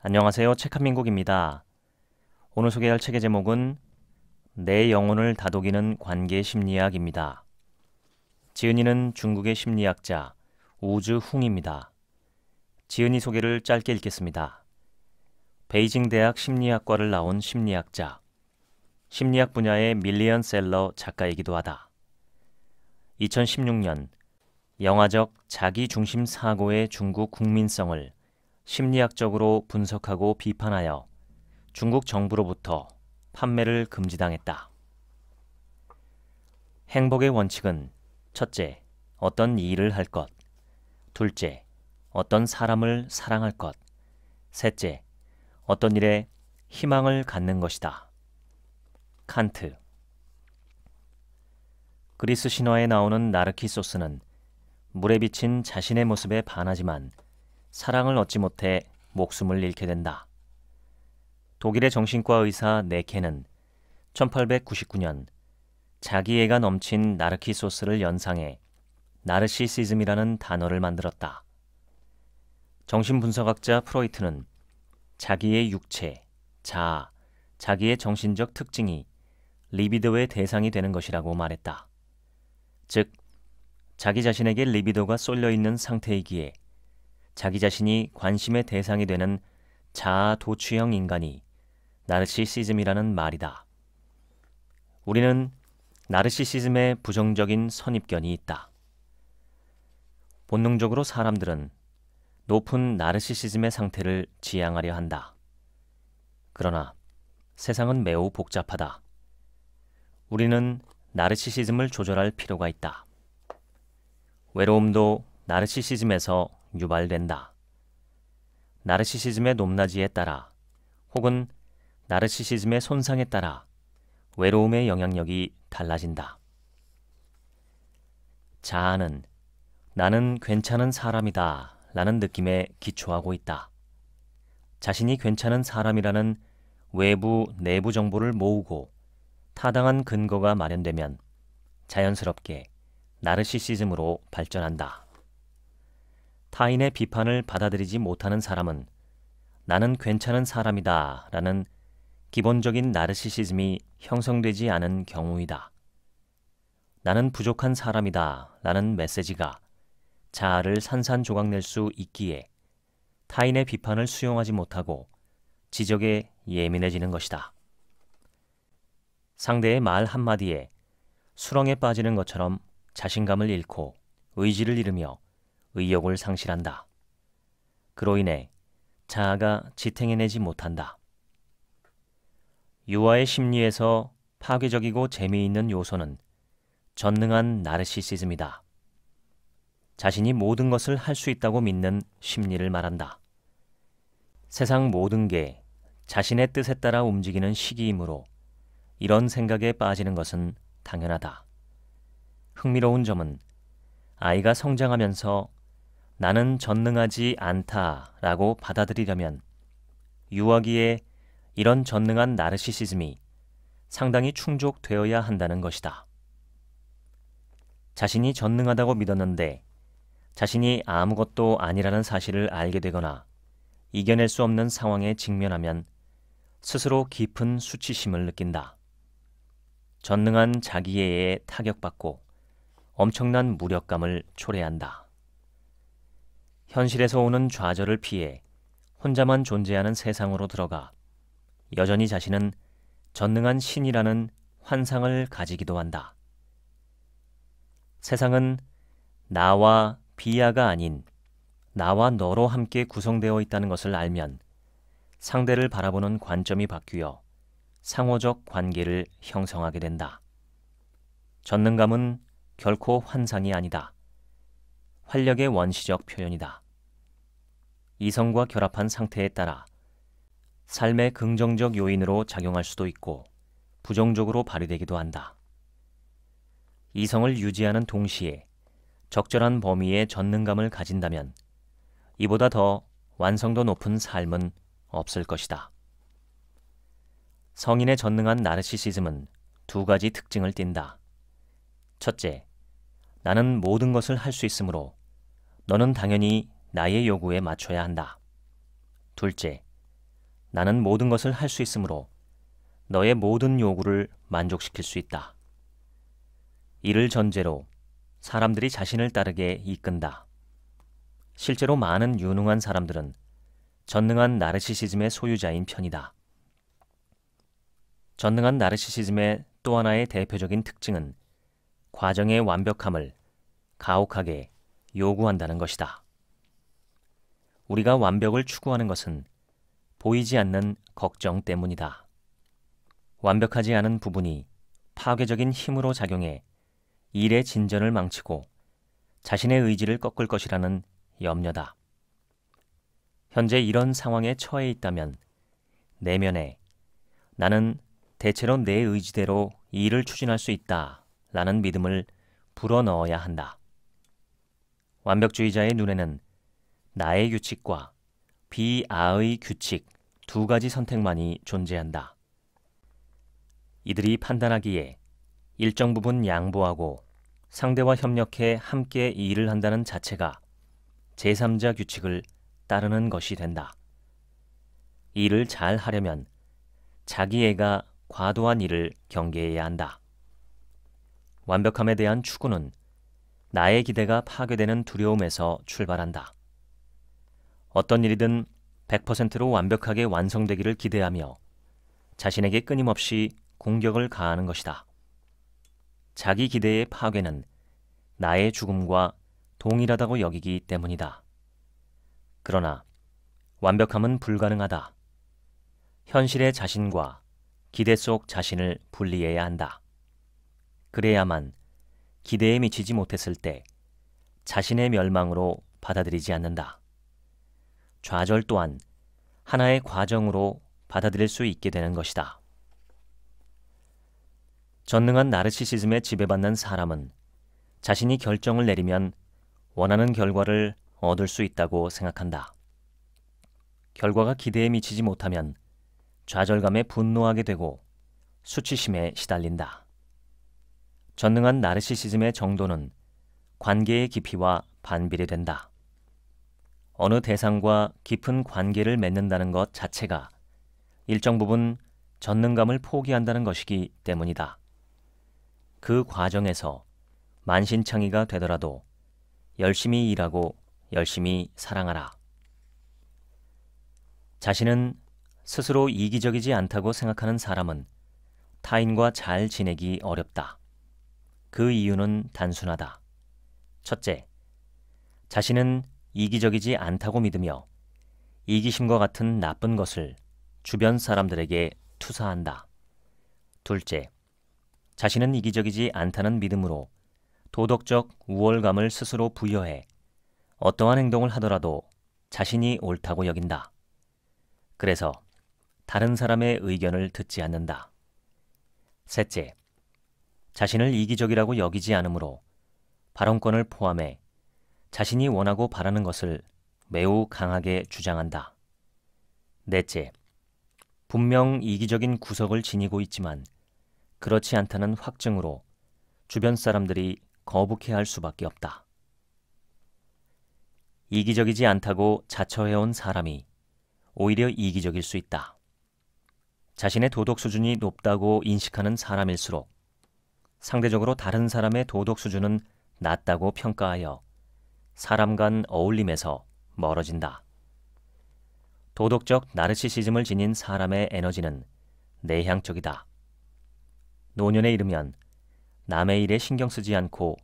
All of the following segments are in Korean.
안녕하세요. 책한민국입니다. 오늘 소개할 책의 제목은 내 영혼을 다독이는 관계 심리학입니다. 지은이는 중국의 심리학자 우즈훈입니다. 지은이 소개를 짧게 읽겠습니다. 베이징 대학 심리학과를 나온 심리학자, 심리학 분야의 밀리언셀러 작가이기도 하다. 2016년 영화적 자기중심 사고의 중국 국민성을 심리학적으로 분석하고 비판하여 중국 정부로부터 판매를 금지당했다. 행복의 원칙은 첫째, 어떤 일을 할 것, 둘째, 어떤 사람을 사랑할 것, 셋째, 어떤 일에 희망을 갖는 것이다. 칸트. 그리스 신화에 나오는 나르키소스는 물에 비친 자신의 모습에 반하지만 사랑을 얻지 못해 목숨을 잃게 된다. 독일의 정신과 의사 네케는 1899년 자기애가 넘친 나르키소스를 연상해 나르시시즘이라는 단어를 만들었다. 정신분석학자 프로이트는 자기의 육체, 자아, 자기의 정신적 특징이 리비도의 대상이 되는 것이라고 말했다. 즉, 자기 자신에게 리비도가 쏠려 있는 상태이기에 자기 자신이 관심의 대상이 되는 자아 도취형 인간이 나르시시즘이라는 말이다. 우리는 나르시시즘에 부정적인 선입견이 있다. 본능적으로 사람들은 높은 나르시시즘의 상태를 지향하려 한다. 그러나 세상은 매우 복잡하다. 우리는 나르시시즘을 조절할 필요가 있다. 외로움도 나르시시즘에서 유발된다. 나르시시즘의 높낮이에 따라 혹은 나르시시즘의 손상에 따라 외로움의 영향력이 달라진다. 자아는 나는 괜찮은 사람이다 라는 느낌에 기초하고 있다. 자신이 괜찮은 사람이라는 외부, 내부 정보를 모으고 타당한 근거가 마련되면 자연스럽게 나르시시즘으로 발전한다. 타인의 비판을 받아들이지 못하는 사람은 나는 괜찮은 사람이다 라는 기본적인 나르시시즘이 형성되지 않은 경우이다. 나는 부족한 사람이다 라는 메시지가 자아를 산산조각낼 수 있기에 타인의 비판을 수용하지 못하고 지적에 예민해지는 것이다. 상대의 말 한마디에 수렁에 빠지는 것처럼 자신감을 잃고 의지를 잃으며 의욕을 상실한다. 그로 인해 자아가 지탱해내지 못한다. 유아의 심리에서 파괴적이고 재미있는 요소는 전능한 나르시시즘이다. 자신이 모든 것을 할 수 있다고 믿는 심리를 말한다. 세상 모든 게 자신의 뜻에 따라 움직이는 시기이므로 이런 생각에 빠지는 것은 당연하다. 흥미로운 점은 아이가 성장하면서 나는 전능하지 않다라고 받아들이려면 유아기에 이런 전능한 나르시시즘이 상당히 충족되어야 한다는 것이다. 자신이 전능하다고 믿었는데 자신이 아무것도 아니라는 사실을 알게 되거나 이겨낼 수 없는 상황에 직면하면 스스로 깊은 수치심을 느낀다. 전능한 자기애에 타격받고 엄청난 무력감을 초래한다. 현실에서 오는 좌절을 피해 혼자만 존재하는 세상으로 들어가 여전히 자신은 전능한 신이라는 환상을 가지기도 한다. 세상은 나와 비아가 아닌 나와 너로 함께 구성되어 있다는 것을 알면 상대를 바라보는 관점이 바뀌어 상호적 관계를 형성하게 된다. 전능감은 결코 환상이 아니다. 활력의 원시적 표현이다. 이성과 결합한 상태에 따라 삶의 긍정적 요인으로 작용할 수도 있고 부정적으로 발휘되기도 한다. 이성을 유지하는 동시에 적절한 범위의 전능감을 가진다면 이보다 더 완성도 높은 삶은 없을 것이다. 성인의 전능한 나르시시즘은 두 가지 특징을 띈다. 첫째, 나는 모든 것을 할 수 있으므로 너는 당연히 나의 요구에 맞춰야 한다. 둘째, 나는 모든 것을 할 수 있으므로 너의 모든 요구를 만족시킬 수 있다. 이를 전제로 사람들이 자신을 따르게 이끈다. 실제로 많은 유능한 사람들은 전능한 나르시시즘의 소유자인 편이다. 전능한 나르시시즘의 또 하나의 대표적인 특징은 과정의 완벽함을 가혹하게 요구한다는 것이다. 우리가 완벽을 추구하는 것은 보이지 않는 걱정 때문이다. 완벽하지 않은 부분이 파괴적인 힘으로 작용해 일의 진전을 망치고 자신의 의지를 꺾을 것이라는 염려다. 현재 이런 상황에 처해 있다면 내면에 나는 대체로 내 의지대로 일을 추진할 수 있다 라는 믿음을 불어넣어야 한다. 완벽주의자의 눈에는 나의 규칙과 비아의 규칙 두 가지 선택만이 존재한다. 이들이 판단하기에 일정 부분 양보하고 상대와 협력해 함께 일을 한다는 자체가 제3자 규칙을 따르는 것이 된다. 일을 잘 하려면 자기애가 과도한 일을 경계해야 한다. 완벽함에 대한 추구는 나의 기대가 파괴되는 두려움에서 출발한다. 어떤 일이든 100%로 완벽하게 완성되기를 기대하며 자신에게 끊임없이 공격을 가하는 것이다. 자기 기대의 파괴는 나의 죽음과 동일하다고 여기기 때문이다. 그러나 완벽함은 불가능하다. 현실의 자신과 기대 속 자신을 분리해야 한다. 그래야만 기대에 미치지 못했을 때 자신의 멸망으로 받아들이지 않는다. 좌절 또한 하나의 과정으로 받아들일 수 있게 되는 것이다. 전능한 나르시시즘에 지배받는 사람은 자신이 결정을 내리면 원하는 결과를 얻을 수 있다고 생각한다. 결과가 기대에 미치지 못하면 좌절감에 분노하게 되고 수치심에 시달린다. 전능한 나르시시즘의 정도는 관계의 깊이와 반비례된다. 어느 대상과 깊은 관계를 맺는다는 것 자체가 일정 부분 전능감을 포기한다는 것이기 때문이다. 그 과정에서 만신창이가 되더라도 열심히 일하고 열심히 사랑하라. 자신은 스스로 이기적이지 않다고 생각하는 사람은 타인과 잘 지내기 어렵다. 그 이유는 단순하다. 첫째, 자신은 이기적이지 않다고 믿으며 이기심과 같은 나쁜 것을 주변 사람들에게 투사한다. 둘째, 자신은 이기적이지 않다는 믿음으로 도덕적 우월감을 스스로 부여해 어떠한 행동을 하더라도 자신이 옳다고 여긴다. 그래서 다른 사람의 의견을 듣지 않는다. 셋째, 자신을 이기적이라고 여기지 않으므로 발언권을 포함해 자신이 원하고 바라는 것을 매우 강하게 주장한다. 넷째, 분명 이기적인 구석을 지니고 있지만 그렇지 않다는 확증으로 주변 사람들이 거북해할 수밖에 없다. 이기적이지 않다고 자처해온 사람이 오히려 이기적일 수 있다. 자신의 도덕 수준이 높다고 인식하는 사람일수록 상대적으로 다른 사람의 도덕 수준은 낮다고 평가하여 사람 간 어울림에서 멀어진다. 도덕적 나르시시즘을 지닌 사람의 에너지는 내향적이다. 노년에 이르면 남의 일에 신경 쓰지 않고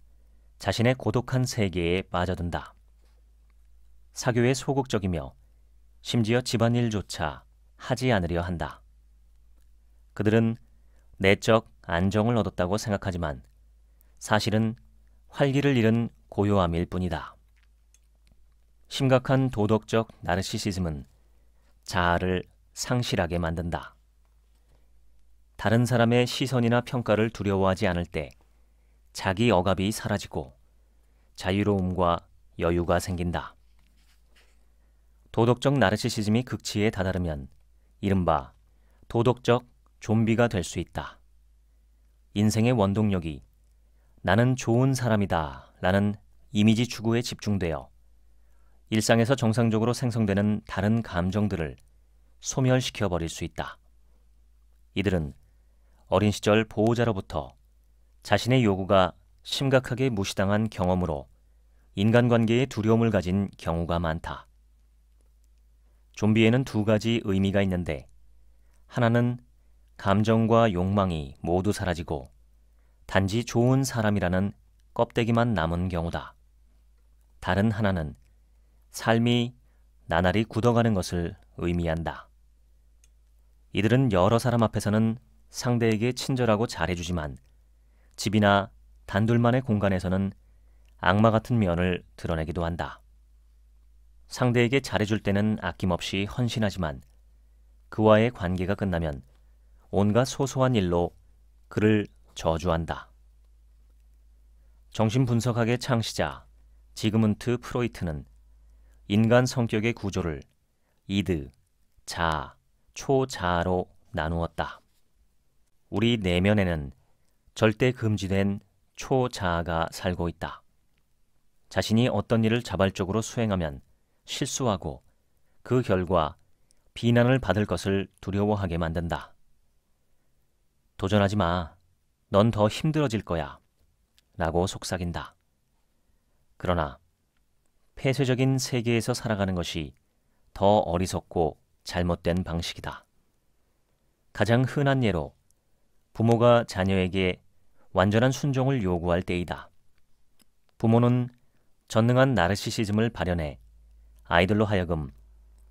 자신의 고독한 세계에 빠져든다. 사교에 소극적이며 심지어 집안일조차 하지 않으려 한다. 그들은 내적 안정을 얻었다고 생각하지만 사실은 활기를 잃은 고요함일 뿐이다. 심각한 도덕적 나르시시즘은 자아를 상실하게 만든다. 다른 사람의 시선이나 평가를 두려워하지 않을 때 자기 억압이 사라지고 자유로움과 여유가 생긴다. 도덕적 나르시시즘이 극치에 다다르면 이른바 도덕적 좀비가 될 수 있다. 인생의 원동력이 나는 좋은 사람이다 라는 이미지 추구에 집중되어 일상에서 정상적으로 생성되는 다른 감정들을 소멸시켜 버릴 수 있다. 이들은 어린 시절 보호자로부터 자신의 요구가 심각하게 무시당한 경험으로 인간관계에 두려움을 가진 경우가 많다. 좀비에는 두 가지 의미가 있는데, 하나는 감정과 욕망이 모두 사라지고 단지 좋은 사람이라는 껍데기만 남은 경우다. 다른 하나는 삶이 나날이 굳어가는 것을 의미한다. 이들은 여러 사람 앞에서는 상대에게 친절하고 잘해주지만 집이나 단둘만의 공간에서는 악마 같은 면을 드러내기도 한다. 상대에게 잘해줄 때는 아낌없이 헌신하지만 그와의 관계가 끝나면 온갖 소소한 일로 그를 저주한다. 정신분석학의 창시자 지그문트 프로이트는 인간 성격의 구조를 이드, 자아, 초자아로 나누었다. 우리 내면에는 절대 금지된 초자아가 살고 있다. 자신이 어떤 일을 자발적으로 수행하면 실수하고 그 결과 비난을 받을 것을 두려워하게 만든다. 도전하지 마. 넌 더 힘들어질 거야. 라고 속삭인다. 그러나 폐쇄적인 세계에서 살아가는 것이 더 어리석고 잘못된 방식이다. 가장 흔한 예로 부모가 자녀에게 완전한 순종을 요구할 때이다. 부모는 전능한 나르시시즘을 발현해 아이들로 하여금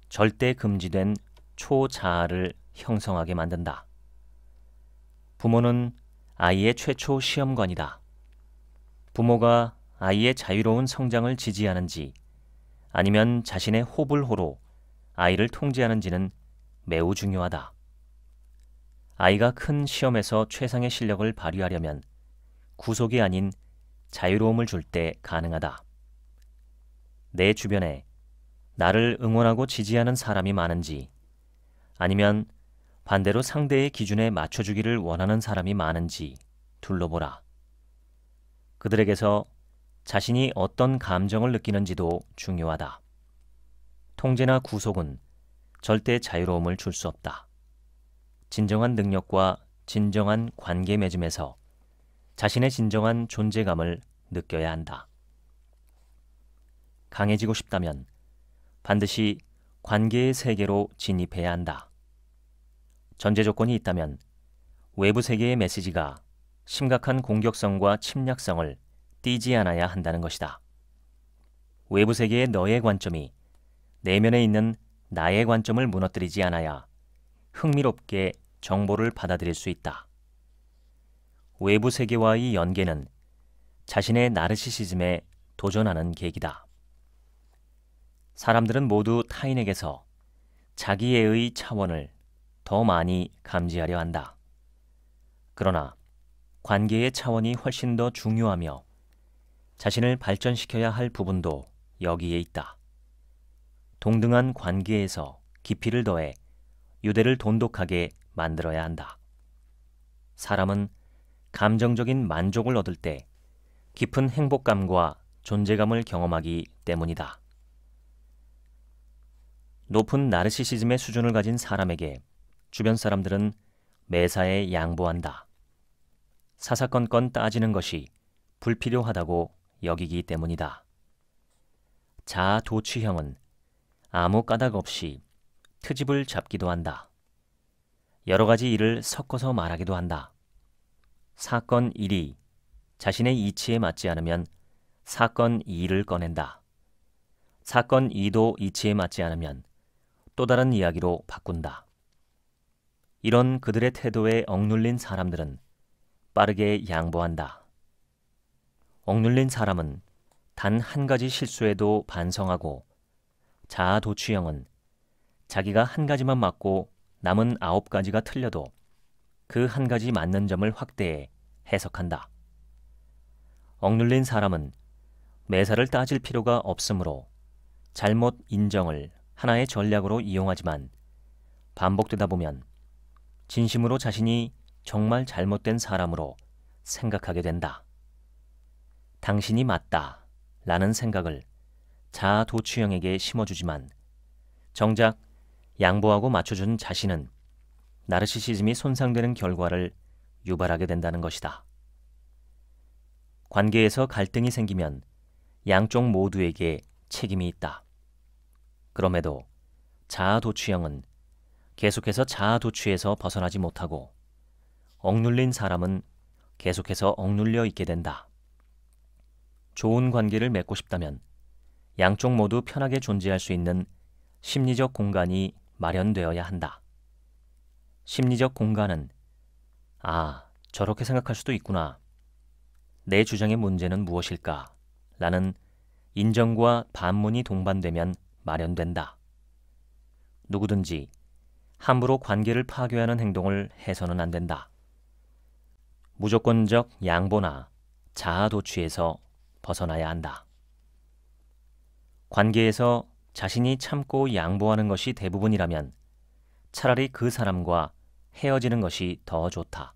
절대 금지된 초자아를 형성하게 만든다. 부모는 아이의 최초 시험관이다. 부모가 아이의 자유로운 성장을 지지하는지 아니면 자신의 호불호로 아이를 통제하는지는 매우 중요하다. 아이가 큰 시험에서 최상의 실력을 발휘하려면 구속이 아닌 자유로움을 줄 때 가능하다. 내 주변에 나를 응원하고 지지하는 사람이 많은지 아니면 반대로 상대의 기준에 맞춰주기를 원하는 사람이 많은지 둘러보라. 그들에게서 자신이 어떤 감정을 느끼는지도 중요하다. 통제나 구속은 절대 자유로움을 줄 수 없다. 진정한 능력과 진정한 관계 맺음에서 자신의 진정한 존재감을 느껴야 한다. 강해지고 싶다면 반드시 관계의 세계로 진입해야 한다. 전제 조건이 있다면 외부 세계의 메시지가 심각한 공격성과 침략성을 띠지 않아야 한다는 것이다. 외부 세계의 너의 관점이 내면에 있는 나의 관점을 무너뜨리지 않아야 흥미롭게 정보를 받아들일 수 있다. 외부 세계와의 연계는 자신의 나르시시즘에 도전하는 계기다. 사람들은 모두 타인에게서 자기애의 차원을 더 많이 감지하려 한다. 그러나 관계의 차원이 훨씬 더 중요하며 자신을 발전시켜야 할 부분도 여기에 있다. 동등한 관계에서 깊이를 더해 유대를 돈독하게 만들어야 한다. 사람은 감정적인 만족을 얻을 때 깊은 행복감과 존재감을 경험하기 때문이다. 높은 나르시시즘의 수준을 가진 사람에게 주변 사람들은 매사에 양보한다. 사사건건 따지는 것이 불필요하다고 여기기 때문이다. 자아 도취형은 아무 까닭 없이 트집을 잡기도 한다. 여러 가지 일을 섞어서 말하기도 한다. 사건 1이 자신의 이치에 맞지 않으면 사건 2를 꺼낸다. 사건 2도 이치에 맞지 않으면 또 다른 이야기로 바꾼다. 이런 그들의 태도에 억눌린 사람들은 빠르게 양보한다. 억눌린 사람은 단 한 가지 실수에도 반성하고, 자아 도취형은 자기가 한 가지만 맞고 남은 9가지가 틀려도 그 한 가지 맞는 점을 확대해 해석한다. 억눌린 사람은 매사를 따질 필요가 없으므로 잘못 인정을 하나의 전략으로 이용하지만 반복되다 보면 진심으로 자신이 정말 잘못된 사람으로 생각하게 된다. 당신이 맞다 라는 생각을 자아 도취형에게 심어주지만 정작 양보하고 맞춰준 자신은 나르시시즘이 손상되는 결과를 유발하게 된다는 것이다. 관계에서 갈등이 생기면 양쪽 모두에게 책임이 있다. 그럼에도 자아도취형은 계속해서 자아도취에서 벗어나지 못하고 억눌린 사람은 계속해서 억눌려 있게 된다. 좋은 관계를 맺고 싶다면 양쪽 모두 편하게 존재할 수 있는 심리적 공간이 마련되어야 한다. 심리적 공간은 저렇게 생각할 수도 있구나. 내 주장의 문제는 무엇일까? 라는 인정과 반문이 동반되면 마련된다. 누구든지 함부로 관계를 파괴하는 행동을 해서는 안 된다. 무조건적 양보나 자아도취에서 벗어나야 한다. 관계에서 자신이 참고 양보하는 것이 대부분이라면 차라리 그 사람과 헤어지는 것이 더 좋다.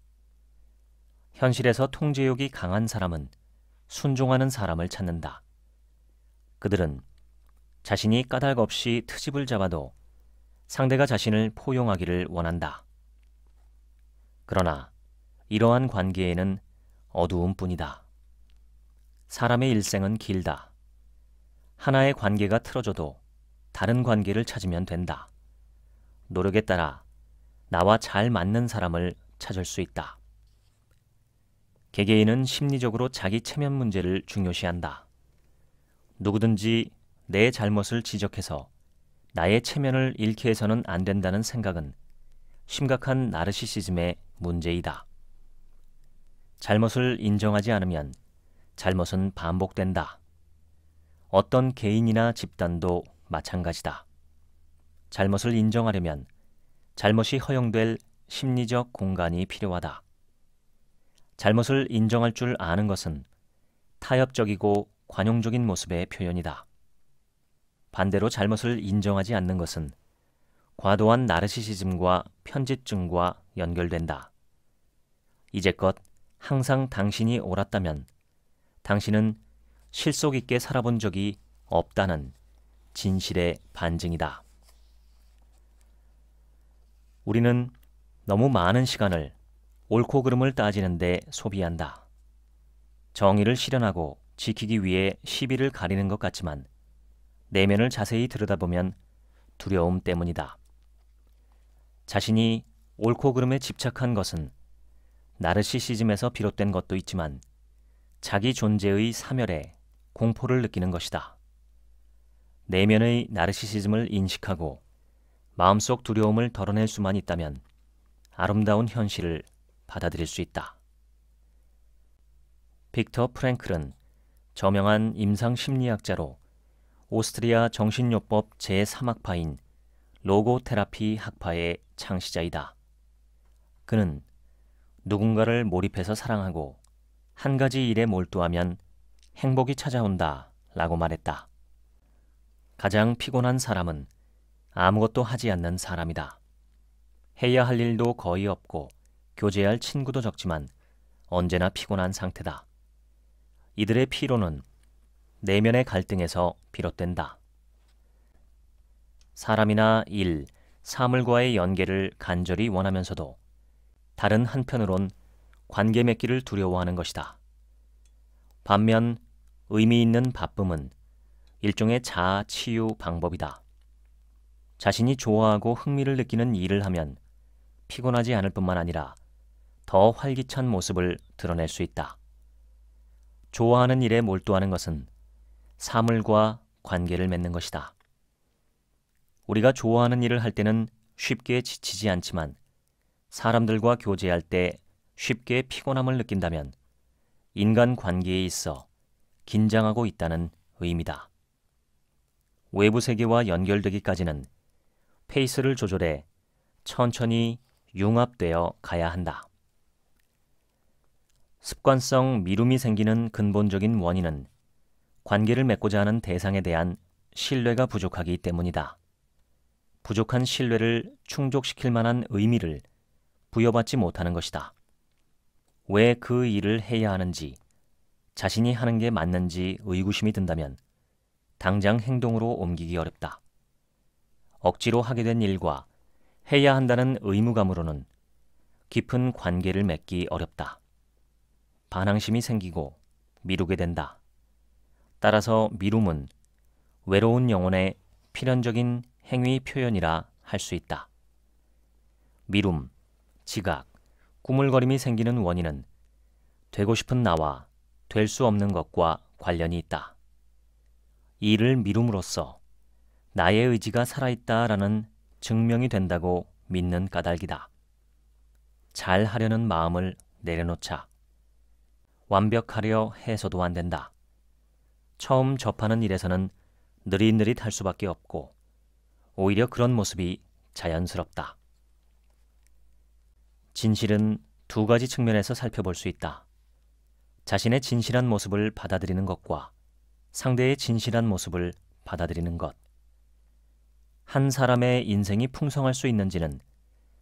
현실에서 통제욕이 강한 사람은 순종하는 사람을 찾는다. 그들은 자신이 까닭 없이 트집을 잡아도 상대가 자신을 포용하기를 원한다. 그러나 이러한 관계에는 어두움뿐이다. 사람의 일생은 길다. 하나의 관계가 틀어져도 다른 관계를 찾으면 된다. 노력에 따라 나와 잘 맞는 사람을 찾을 수 있다. 개개인은 심리적으로 자기 체면 문제를 중요시한다. 누구든지 내 잘못을 지적해서 나의 체면을 잃게 해서는 안 된다는 생각은 심각한 나르시시즘의 문제이다. 잘못을 인정하지 않으면 잘못은 반복된다. 어떤 개인이나 집단도 마찬가지다. 잘못을 인정하려면 잘못이 허용될 심리적 공간이 필요하다. 잘못을 인정할 줄 아는 것은 타협적이고 관용적인 모습의 표현이다. 반대로 잘못을 인정하지 않는 것은 과도한 나르시시즘과 편집증과 연결된다. 이제껏 항상 당신이 옳았다면 당신은 실속 있게 살아본 적이 없다는 진실의 반증이다. 우리는 너무 많은 시간을 옳고 그름을 따지는 데 소비한다. 정의를 실현하고 지키기 위해 시비를 가리는 것 같지만 내면을 자세히 들여다보면 두려움 때문이다. 자신이 옳고 그름에 집착한 것은 나르시시즘에서 비롯된 것도 있지만 자기 존재의 사멸에 공포를 느끼는 것이다. 내면의 나르시시즘을 인식하고 마음속 두려움을 덜어낼 수만 있다면 아름다운 현실을 받아들일 수 있다. 빅터 프랭클은 저명한 임상심리학자로 오스트리아 정신요법 제3학파인 로고테라피 학파의 창시자이다. 그는 누군가를 몰입해서 사랑하고 한 가지 일에 몰두하면 행복이 찾아온다 라고 말했다. 가장 피곤한 사람은 아무것도 하지 않는 사람이다. 해야 할 일도 거의 없고 교제할 친구도 적지만 언제나 피곤한 상태다. 이들의 피로는 내면의 갈등에서 비롯된다. 사람이나 일, 사물과의 연계를 간절히 원하면서도 다른 한편으론 관계 맺기를 두려워하는 것이다. 반면 의미 있는 바쁨은 일종의 자아 치유 방법이다. 자신이 좋아하고 흥미를 느끼는 일을 하면 피곤하지 않을 뿐만 아니라 더 활기찬 모습을 드러낼 수 있다. 좋아하는 일에 몰두하는 것은 사물과 관계를 맺는 것이다. 우리가 좋아하는 일을 할 때는 쉽게 지치지 않지만 사람들과 교제할 때 쉽게 피곤함을 느낀다면 인간 관계에 있어 긴장하고 있다는 의미다. 외부 세계와 연결되기까지는 페이스를 조절해 천천히 융합되어 가야 한다. 습관성 미움이 생기는 근본적인 원인은 관계를 맺고자 하는 대상에 대한 신뢰가 부족하기 때문이다. 부족한 신뢰를 충족시킬 만한 의미를 부여받지 못하는 것이다. 왜 그 일을 해야 하는지, 자신이 하는 게 맞는지 의구심이 든다면 당장 행동으로 옮기기 어렵다. 억지로 하게 된 일과 해야 한다는 의무감으로는 깊은 관계를 맺기 어렵다. 반항심이 생기고 미루게 된다. 따라서 미룸은 외로운 영혼의 필연적인 행위 표현이라 할 수 있다. 미룸, 지각, 꾸물거림이 생기는 원인은 되고 싶은 나와 될 수 없는 것과 관련이 있다. 이를 미룸으로써 나의 의지가 살아있다라는 증명이 된다고 믿는 까닭이다. 잘 하려는 마음을 내려놓자. 완벽하려 해서도 안 된다. 처음 접하는 일에서는 느릿느릿할 수밖에 없고 오히려 그런 모습이 자연스럽다. 진실은 두 가지 측면에서 살펴볼 수 있다. 자신의 진실한 모습을 받아들이는 것과 상대의 진실한 모습을 받아들이는 것. 한 사람의 인생이 풍성할 수 있는지는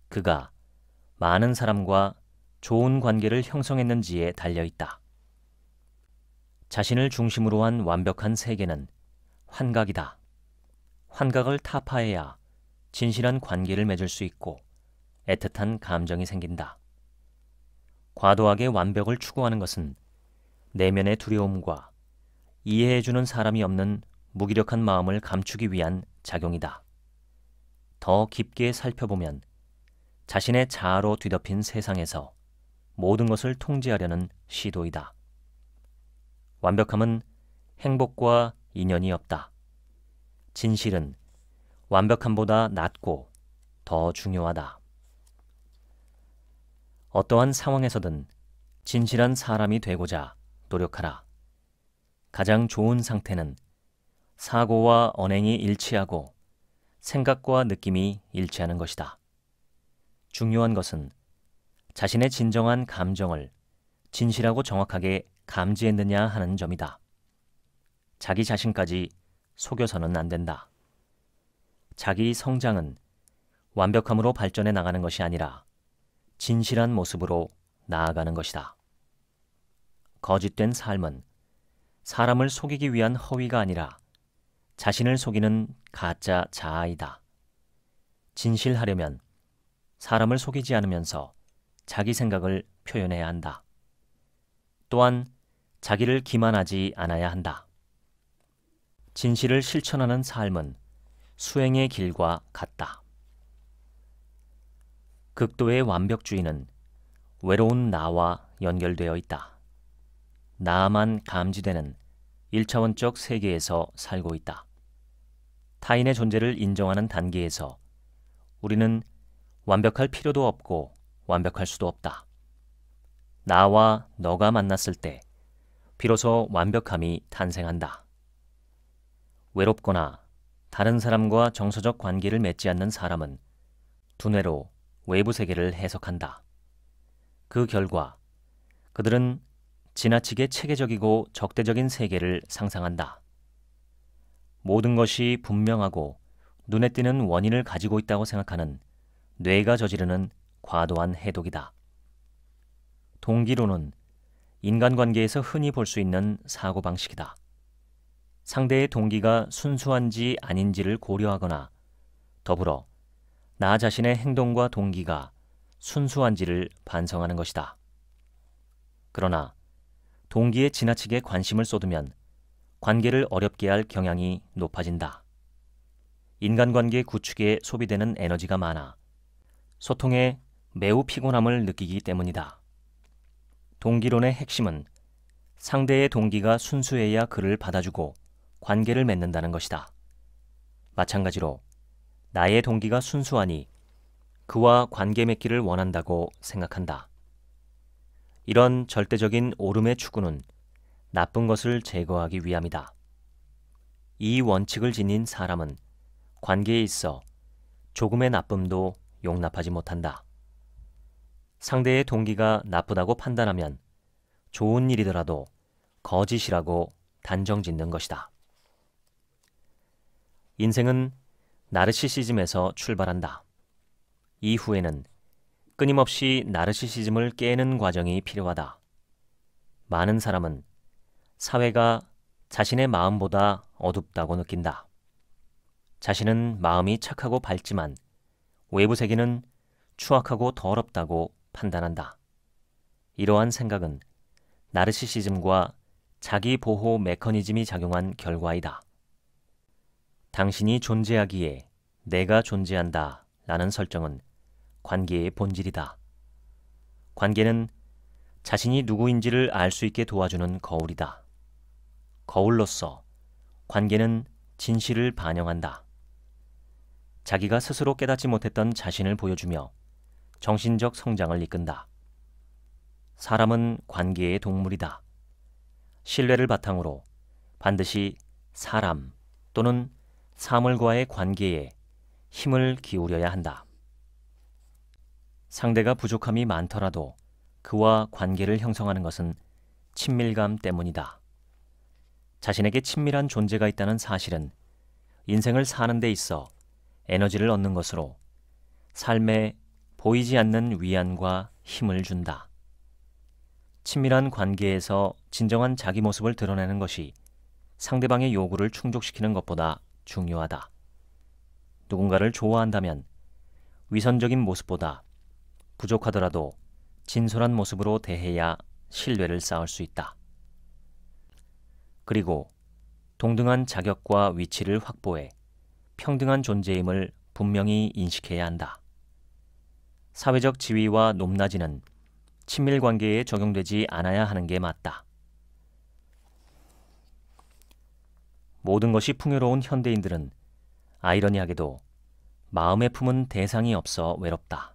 그가 많은 사람과 좋은 관계를 형성했는지에 달려있다. 자신을 중심으로 한 완벽한 세계는 환각이다. 환각을 타파해야 진실한 관계를 맺을 수 있고 애틋한 감정이 생긴다. 과도하게 완벽을 추구하는 것은 내면의 두려움과 이해해주는 사람이 없는 무기력한 마음을 감추기 위한 작용이다. 더 깊게 살펴보면 자신의 자아로 뒤덮인 세상에서 모든 것을 통제하려는 시도이다. 완벽함은 행복과 인연이 없다. 진실은 완벽함보다 낫고 더 중요하다. 어떠한 상황에서든 진실한 사람이 되고자 노력하라. 가장 좋은 상태는 사고와 언행이 일치하고 생각과 느낌이 일치하는 것이다. 중요한 것은 자신의 진정한 감정을 진실하고 정확하게 감지했느냐 하는 점이다. 자기 자신까지 속여서는 안 된다. 자기 성장은 완벽함으로 발전해 나가는 것이 아니라 진실한 모습으로 나아가는 것이다. 거짓된 삶은 사람을 속이기 위한 허위가 아니라 자신을 속이는 가짜 자아이다. 진실하려면 사람을 속이지 않으면서 자기 생각을 표현해야 한다. 또한 자기를 기만하지 않아야 한다. 진실을 실천하는 삶은 수행의 길과 같다. 극도의 완벽주의는 외로운 나와 연결되어 있다. 나만 감지되는 1차원적 세계에서 살고 있다. 타인의 존재를 인정하는 단계에서 우리는 완벽할 필요도 없고 완벽할 수도 없다. 나와 너가 만났을 때 비로소 완벽함이 탄생한다. 외롭거나 다른 사람과 정서적 관계를 맺지 않는 사람은 두뇌로 외부 세계를 해석한다. 그 결과 그들은 지나치게 체계적이고 적대적인 세계를 상상한다. 모든 것이 분명하고 눈에 띄는 원인을 가지고 있다고 생각하는 뇌가 저지르는 과도한 해독이다. 동기론은 인간관계에서 흔히 볼 수 있는 사고방식이다. 상대의 동기가 순수한지 아닌지를 고려하거나 더불어 나 자신의 행동과 동기가 순수한지를 반성하는 것이다. 그러나 동기에 지나치게 관심을 쏟으면 관계를 어렵게 할 경향이 높아진다. 인간관계 구축에 소비되는 에너지가 많아 소통에 매우 피곤함을 느끼기 때문이다. 동기론의 핵심은 상대의 동기가 순수해야 그를 받아주고 관계를 맺는다는 것이다. 마찬가지로 나의 동기가 순수하니 그와 관계 맺기를 원한다고 생각한다. 이런 절대적인 오름의 추구는 나쁜 것을 제거하기 위함이다. 이 원칙을 지닌 사람은 관계에 있어 조금의 나쁨도 용납하지 못한다. 상대의 동기가 나쁘다고 판단하면 좋은 일이더라도 거짓이라고 단정짓는 것이다. 인생은 나르시시즘에서 출발한다. 이후에는 끊임없이 나르시시즘을 깨는 과정이 필요하다. 많은 사람은 사회가 자신의 마음보다 어둡다고 느낀다. 자신은 마음이 착하고 밝지만 외부 세계는 추악하고 더럽다고 판단한다. 이러한 생각은 나르시시즘과 자기 보호 메커니즘이 작용한 결과이다. 당신이 존재하기에 내가 존재한다 라는 설정은 관계의 본질이다. 관계는 자신이 누구인지를 알 수 있게 도와주는 거울이다. 거울로서 관계는 진실을 반영한다. 자기가 스스로 깨닫지 못했던 자신을 보여주며 정신적 성장을 이끈다. 사람은 관계의 동물이다. 신뢰를 바탕으로 반드시 사람 또는 사물과의 관계에 힘을 기울여야 한다. 상대가 부족함이 많더라도 그와 관계를 형성하는 것은 친밀감 때문이다. 자신에게 친밀한 존재가 있다는 사실은 인생을 사는 데 있어 에너지를 얻는 것으로 삶에 보이지 않는 위안과 힘을 준다. 친밀한 관계에서 진정한 자기 모습을 드러내는 것이 상대방의 요구를 충족시키는 것보다 중요하다. 누군가를 좋아한다면 위선적인 모습보다 부족하더라도 진솔한 모습으로 대해야 신뢰를 쌓을 수 있다. 그리고 동등한 자격과 위치를 확보해 평등한 존재임을 분명히 인식해야 한다. 사회적 지위와 높낮이는 친밀 관계에 적용되지 않아야 하는 게 맞다. 모든 것이 풍요로운 현대인들은 아이러니하게도 마음에 품은 대상이 없어 외롭다.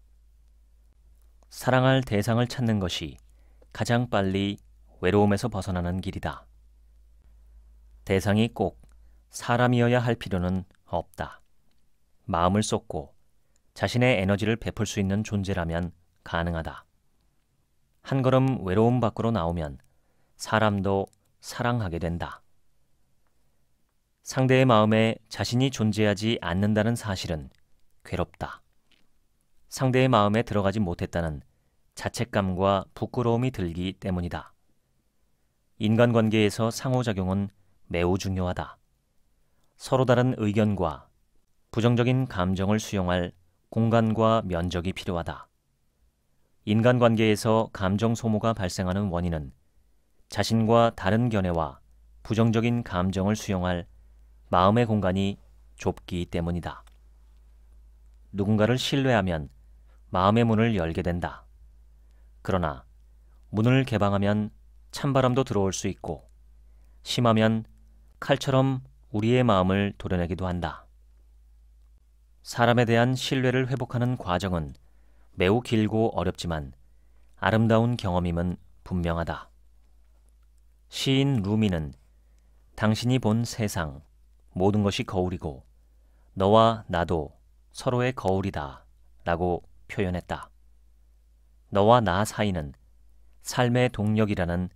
사랑할 대상을 찾는 것이 가장 빨리 외로움에서 벗어나는 길이다. 대상이 꼭 사람이어야 할 필요는 없다. 마음을 쏟고 자신의 에너지를 베풀 수 있는 존재라면 가능하다. 한 걸음 외로움 밖으로 나오면 사람도 사랑하게 된다. 상대의 마음에 자신이 존재하지 않는다는 사실은 괴롭다. 상대의 마음에 들어가지 못했다는 자책감과 부끄러움이 들기 때문이다. 인간관계에서 상호작용은 매우 중요하다. 서로 다른 의견과 부정적인 감정을 수용할 공간과 면적이 필요하다. 인간관계에서 감정 소모가 발생하는 원인은 자신과 다른 견해와 부정적인 감정을 수용할 마음의 공간이 좁기 때문이다. 누군가를 신뢰하면 마음의 문을 열게 된다. 그러나 문을 개방하면 찬바람도 들어올 수 있고 심하면 칼처럼 우리의 마음을 도려내기도 한다. 사람에 대한 신뢰를 회복하는 과정은 매우 길고 어렵지만 아름다운 경험임은 분명하다. 시인 루미는 당신이 본 세상, 모든 것이 거울이고 너와 나도 서로의 거울이다 라고 표현했다. 너와 나 사이는 삶의 동력이라는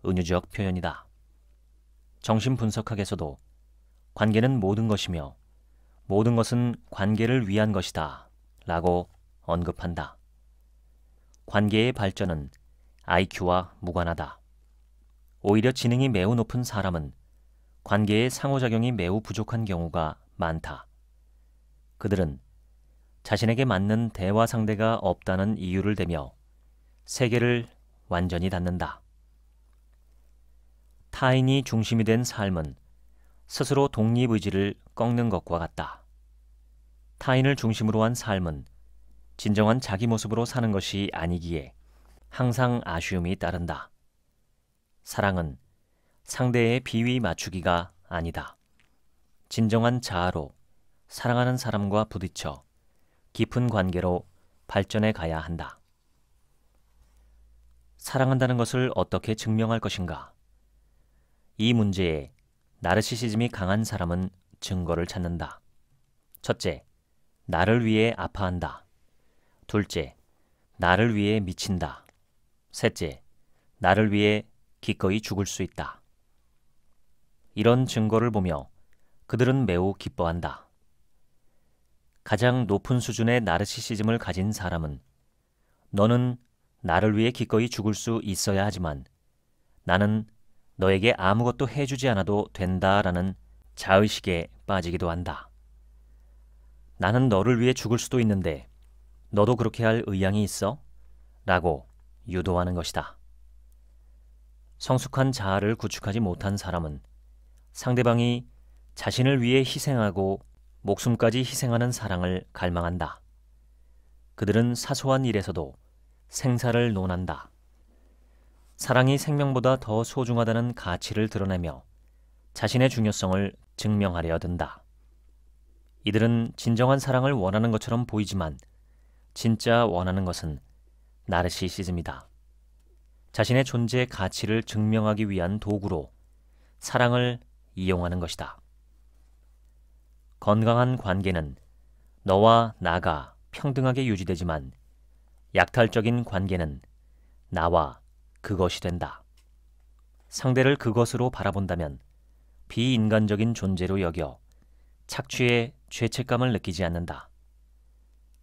은유적 표현이다. 정신분석학에서도 관계는 모든 것이며 모든 것은 관계를 위한 것이다 라고 언급한다. 관계의 발전은 IQ와 무관하다. 오히려 지능이 매우 높은 사람은 관계의 상호작용이 매우 부족한 경우가 많다. 그들은 자신에게 맞는 대화 상대가 없다는 이유를 대며 세계를 완전히 닫는다. 타인이 중심이 된 삶은 스스로 독립의지를 꺾는 것과 같다. 타인을 중심으로 한 삶은 진정한 자기 모습으로 사는 것이 아니기에 항상 아쉬움이 따른다. 사랑은 상대의 비위 맞추기가 아니다. 진정한 자아로 사랑하는 사람과 부딪혀 깊은 관계로 발전해 가야 한다. 사랑한다는 것을 어떻게 증명할 것인가? 이 문제에 나르시시즘이 강한 사람은 증거를 찾는다. 첫째, 나를 위해 아파한다. 둘째, 나를 위해 미친다. 셋째, 나를 위해 기꺼이 죽을 수 있다. 이런 증거를 보며 그들은 매우 기뻐한다. 가장 높은 수준의 나르시시즘을 가진 사람은 너는 나를 위해 기꺼이 죽을 수 있어야 하지만 나는 너에게 아무것도 해주지 않아도 된다라는 자의식에 빠지기도 한다. 나는 너를 위해 죽을 수도 있는데 너도 그렇게 할 의향이 있어? 라고 유도하는 것이다. 성숙한 자아를 구축하지 못한 사람은 상대방이 자신을 위해 희생하고 목숨까지 희생하는 사랑을 갈망한다. 그들은 사소한 일에서도 생사를 논한다. 사랑이 생명보다 더 소중하다는 가치를 드러내며 자신의 중요성을 증명하려 든다. 이들은 진정한 사랑을 원하는 것처럼 보이지만 진짜 원하는 것은 나르시시즘이다. 자신의 존재의 가치를 증명하기 위한 도구로 사랑을 이용하는 것이다. 건강한 관계는 너와 나가 평등하게 유지되지만 약탈적인 관계는 나와 그것이 된다. 상대를 그것으로 바라본다면 비인간적인 존재로 여겨 착취에 죄책감을 느끼지 않는다.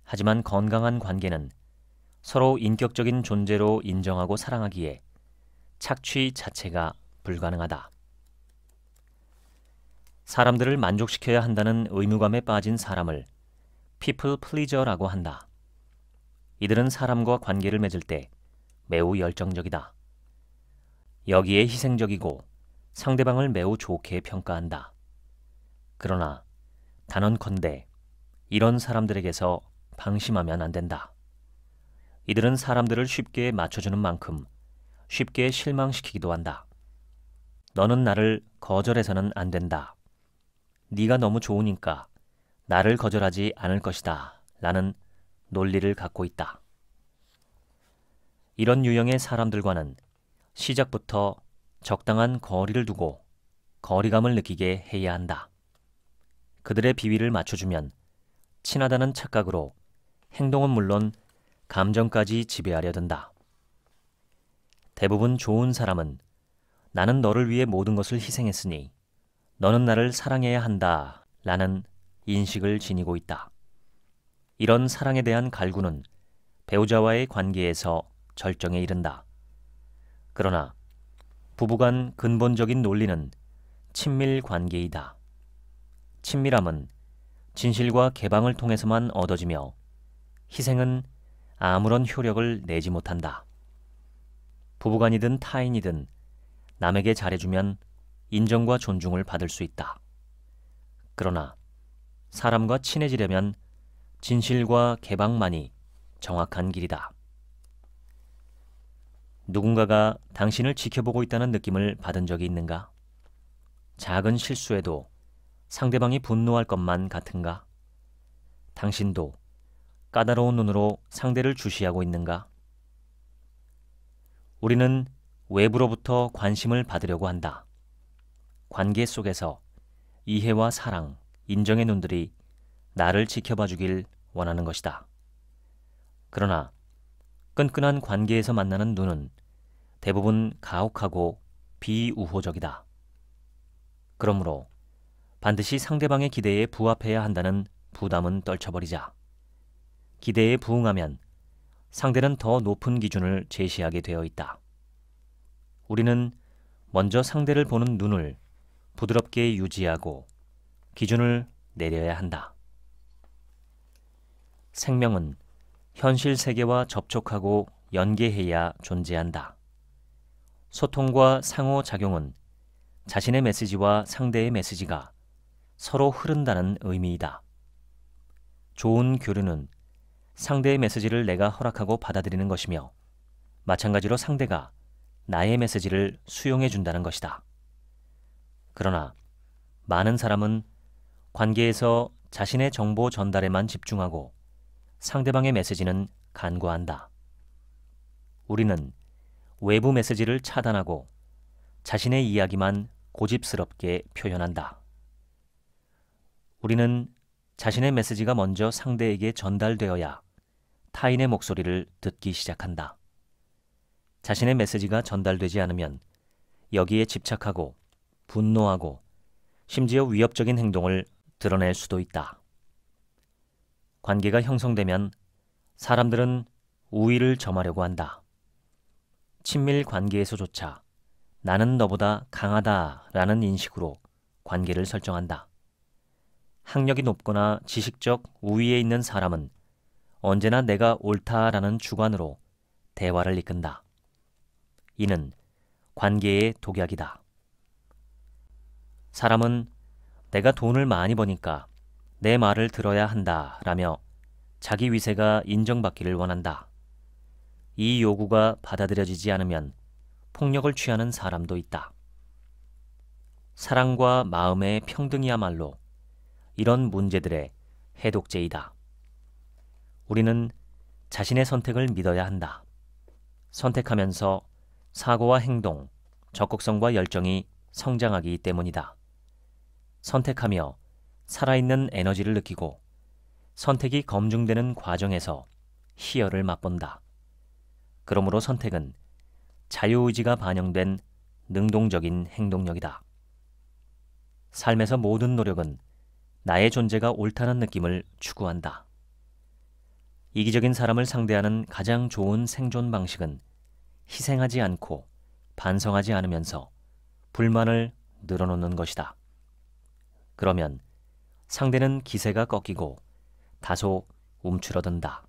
하지만 건강한 관계는 서로 인격적인 존재로 인정하고 사랑하기에 착취 자체가 불가능하다. 사람들을 만족시켜야 한다는 의무감에 빠진 사람을 people pleaser라고 한다. 이들은 사람과 관계를 맺을 때 매우 열정적이다. 여기에 희생적이고 상대방을 매우 좋게 평가한다. 그러나 단언컨대 이런 사람들에게서 방심하면 안 된다. 이들은 사람들을 쉽게 맞춰주는 만큼 쉽게 실망시키기도 한다. 너는 나를 거절해서는 안 된다. 네가 너무 좋으니까 나를 거절하지 않을 것이다. 라는 논리를 갖고 있다. 이런 유형의 사람들과는 시작부터 적당한 거리를 두고 거리감을 느끼게 해야 한다. 그들의 비위를 맞춰주면 친하다는 착각으로 행동은 물론 감정까지 지배하려 든다. 대부분 좋은 사람은 나는 너를 위해 모든 것을 희생했으니 너는 나를 사랑해야 한다 라는 인식을 지니고 있다. 이런 사랑에 대한 갈구는 배우자와의 관계에서 절정에 이른다. 그러나 부부간 근본적인 논리는 친밀 관계이다. 친밀함은 진실과 개방을 통해서만 얻어지며 희생은 아무런 효력을 내지 못한다. 부부간이든 타인이든 남에게 잘해주면 인정과 존중을 받을 수 있다. 그러나 사람과 친해지려면 진실과 개방만이 정확한 길이다. 누군가가 당신을 지켜보고 있다는 느낌을 받은 적이 있는가? 작은 실수에도 상대방이 분노할 것만 같은가? 당신도 까다로운 눈으로 상대를 주시하고 있는가? 우리는 외부로부터 관심을 받으려고 한다. 관계 속에서 이해와 사랑, 인정의 눈들이 나를 지켜봐 주길 원하는 것이다. 그러나 끈끈한 관계에서 만나는 눈은 대부분 가혹하고 비우호적이다. 그러므로 반드시 상대방의 기대에 부합해야 한다는 부담은 떨쳐버리자. 기대에 부응하면 상대는 더 높은 기준을 제시하게 되어 있다. 우리는 먼저 상대를 보는 눈을 부드럽게 유지하고 기준을 내려야 한다. 생명은 현실 세계와 접촉하고 연계해야 존재한다. 소통과 상호작용은 자신의 메시지와 상대의 메시지가 서로 흐른다는 의미이다. 좋은 교류는 상대의 메시지를 내가 허락하고 받아들이는 것이며 마찬가지로 상대가 나의 메시지를 수용해 준다는 것이다. 그러나 많은 사람은 관계에서 자신의 정보 전달에만 집중하고 상대방의 메시지는 간과한다. 우리는 외부 메시지를 차단하고 자신의 이야기만 고집스럽게 표현한다. 우리는 자신의 메시지가 먼저 상대에게 전달되어야 타인의 목소리를 듣기 시작한다. 자신의 메시지가 전달되지 않으면 여기에 집착하고 분노하고 심지어 위협적인 행동을 드러낼 수도 있다. 관계가 형성되면 사람들은 우위를 점하려고 한다. 친밀 관계에서조차 나는 너보다 강하다라는 인식으로 관계를 설정한다. 학력이 높거나 지식적 우위에 있는 사람은 언제나 내가 옳다라는 주관으로 대화를 이끈다. 이는 관계의 독약이다. 사람은 내가 돈을 많이 버니까 내 말을 들어야 한다라며 자기 위세가 인정받기를 원한다. 이 요구가 받아들여지지 않으면 폭력을 취하는 사람도 있다. 사랑과 마음의 평등이야말로 이런 문제들의 해독제이다. 우리는 자신의 선택을 믿어야 한다. 선택하면서 사고와 행동, 적극성과 열정이 성장하기 때문이다. 선택하며 살아있는 에너지를 느끼고 선택이 검증되는 과정에서 희열을 맛본다. 그러므로 선택은 자유의지가 반영된 능동적인 행동력이다. 삶에서 모든 노력은 나의 존재가 옳다는 느낌을 추구한다. 이기적인 사람을 상대하는 가장 좋은 생존 방식은 희생하지 않고 반성하지 않으면서 불만을 늘어놓는 것이다. 그러면 상대는 기세가 꺾이고 다소 움츠러든다.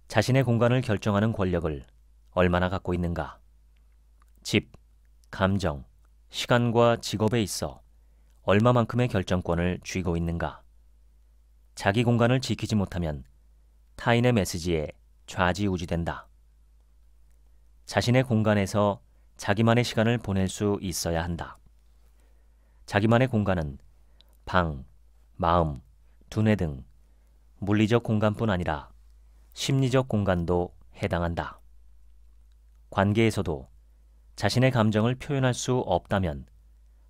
자신의 공간을 결정하는 권력을 얼마나 갖고 있는가? 집, 감정, 시간과 직업에 있어 얼마만큼의 결정권을 쥐고 있는가? 자기 공간을 지키지 못하면 타인의 메시지에 좌지우지된다. 자신의 공간에서 자기만의 시간을 보낼 수 있어야 한다. 자기만의 공간은 방, 마음, 두뇌 등 물리적 공간뿐 아니라 심리적 공간도 해당한다. 관계에서도 자신의 감정을 표현할 수 없다면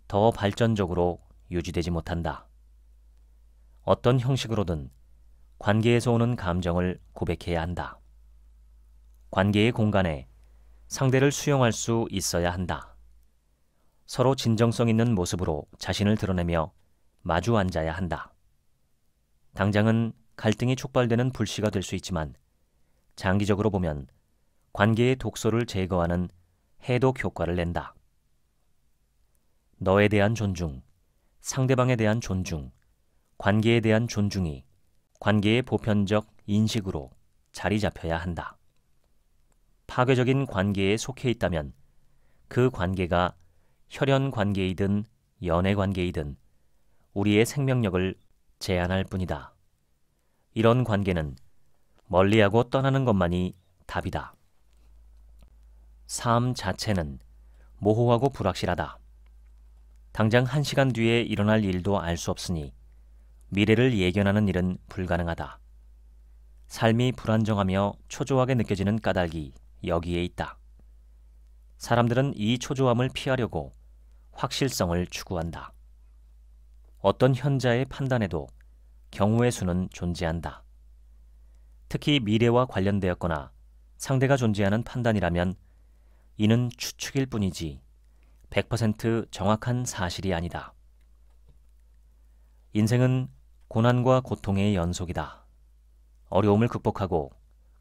더 발전적으로 유지되지 못한다. 어떤 형식으로든 관계에서 오는 감정을 고백해야 한다. 관계의 공간에 상대를 수용할 수 있어야 한다. 서로 진정성 있는 모습으로 자신을 드러내며 마주 앉아야 한다. 당장은 갈등이 촉발되는 불씨가 될 수 있지만 장기적으로 보면 관계의 독소를 제거하는 해독 효과를 낸다. 너에 대한 존중, 상대방에 대한 존중, 관계에 대한 존중이 관계의 보편적 인식으로 자리 잡혀야 한다. 파괴적인 관계에 속해 있다면 그 관계가 혈연 관계이든 연애 관계이든 우리의 생명력을 제한할 뿐이다. 이런 관계는 멀리하고 떠나는 것만이 답이다. 삶 자체는 모호하고 불확실하다. 당장 1시간 뒤에 일어날 일도 알 수 없으니 미래를 예견하는 일은 불가능하다. 삶이 불안정하며 초조하게 느껴지는 까닭이 여기에 있다. 사람들은 이 초조함을 피하려고 확실성을 추구한다. 어떤 현자의 판단에도 경우의 수는 존재한다. 특히 미래와 관련되었거나 상대가 존재하는 판단이라면 이는 추측일 뿐이지 100% 정확한 사실이 아니다. 인생은 고난과 고통의 연속이다. 어려움을 극복하고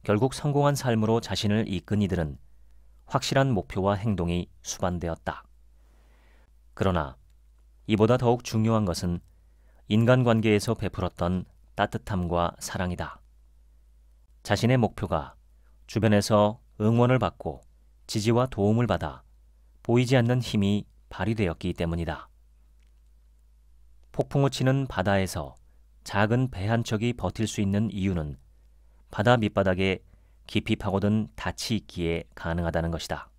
결국 성공한 삶으로 자신을 이끈 이들은 확실한 목표와 행동이 수반되었다. 그러나 이보다 더욱 중요한 것은 인간관계에서 베풀었던 따뜻함과 사랑이다. 자신의 목표가 주변에서 응원을 받고 지지와 도움을 받아 보이지 않는 힘이 발휘되었기 때문이다. 폭풍우 치는 바다에서 작은 배 한 척이 버틸 수 있는 이유는 바다 밑바닥에 깊이 파고든 닻이 있기에 가능하다는 것이다.